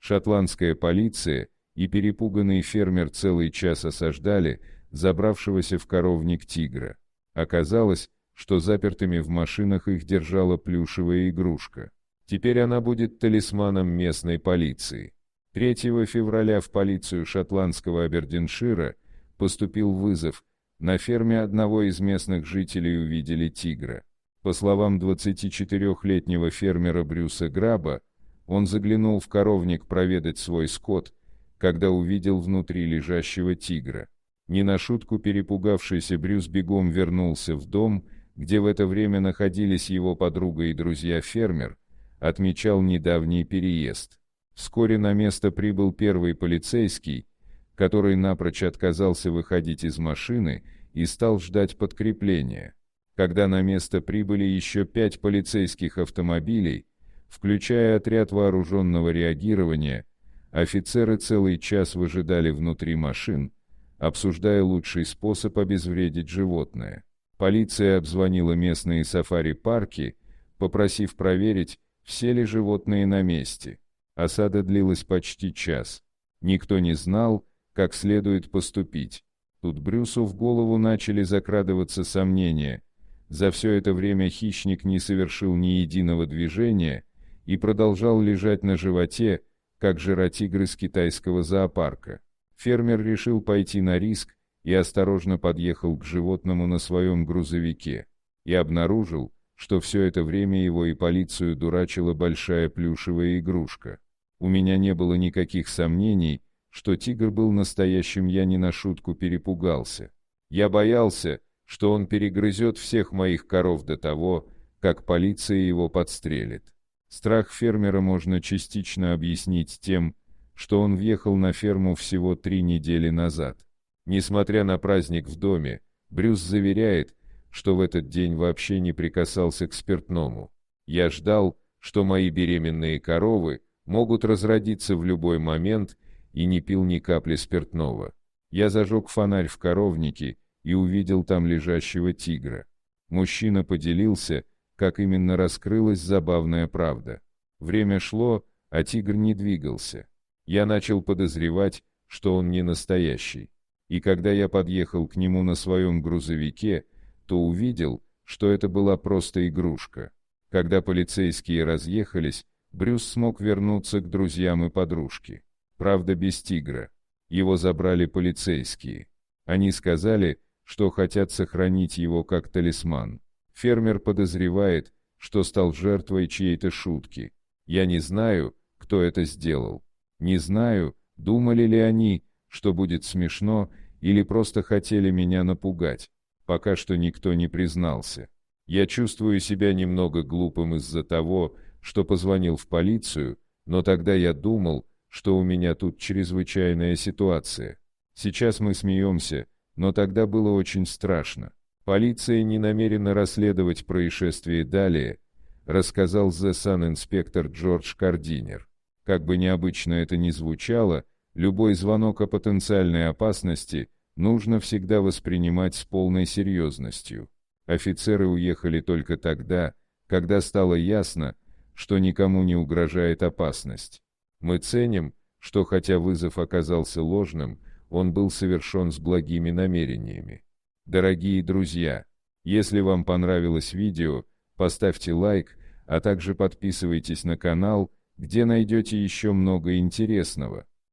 Шотландская полиция и перепуганный фермер целый час осаждали забравшегося в коровник тигра. Оказалось, что запертыми в машинах их держала плюшевая игрушка. Теперь она будет талисманом местной полиции. 3 февраля в полицию шотландского Абердиншира поступил вызов. На ферме одного из местных жителей увидели тигра. По словам 24-летнего фермера Брюса Граба, он заглянул в коровник проведать свой скот, когда увидел внутри лежащего тигра. Не на шутку перепугавшийся Брюс бегом вернулся в дом, где в это время находились его подруга и друзья-фермер, отмечал недавний переезд. Вскоре на место прибыл первый полицейский, который напрочь отказался выходить из машины и стал ждать подкрепления. Когда на место прибыли еще 5 полицейских автомобилей, включая отряд вооруженного реагирования, офицеры целый час выжидали внутри машин, обсуждая лучший способ обезвредить животное. Полиция обзвонила местные сафари-парки, попросив проверить, все ли животные на месте. Осада длилась почти час. Никто не знал, как следует поступить. Тут Брюсу в голову начали закрадываться сомнения. За все это время хищник не совершил ни единого движения и продолжал лежать на животе, как жиротигр из китайского зоопарка. Фермер решил пойти на риск и осторожно подъехал к животному на своем грузовике. И обнаружил, что все это время его и полицию дурачила большая плюшевая игрушка. У меня не было никаких сомнений, что тигр был настоящим, я не на шутку перепугался. Я боялся, что он перегрызет всех моих коров до того, как полиция его подстрелит. Страх фермера можно частично объяснить тем, что он въехал на ферму всего 3 недели назад. Несмотря на праздник в доме, Брюс заверяет, что в этот день вообще не прикасался к спиртному. Я ждал, что мои беременные коровы могут разродиться в любой момент, и не пил ни капли спиртного. Я зажег фонарь в коровнике и увидел там лежащего тигра. Мужчина поделился, как именно раскрылась забавная правда. Время шло, а тигр не двигался. Я начал подозревать, что он не настоящий. И когда я подъехал к нему на своем грузовике, то увидел, что это была просто игрушка. Когда полицейские разъехались, Брюс смог вернуться к друзьям и подружке. Правда, без тигра. Его забрали полицейские. Они сказали, что хотят сохранить его как талисман. Фермер подозревает, что стал жертвой чьей-то шутки. Я не знаю, кто это сделал. Не знаю, думали ли они, что будет смешно, или просто хотели меня напугать. Пока что никто не признался. Я чувствую себя немного глупым из-за того, что позвонил в полицию, но тогда я думал, что у меня тут чрезвычайная ситуация. Сейчас мы смеемся, но тогда было очень страшно. Полиция не намерена расследовать происшествие далее, рассказал The Sun инспектор Джордж Кардинер. Как бы необычно это ни звучало, любой звонок о потенциальной опасности нужно всегда воспринимать с полной серьезностью. Офицеры уехали только тогда, когда стало ясно, что никому не угрожает опасность. Мы ценим, что хотя вызов оказался ложным, он был совершен с благими намерениями. Дорогие друзья, если вам понравилось видео, поставьте лайк, а также подписывайтесь на канал, где найдете еще много интересного.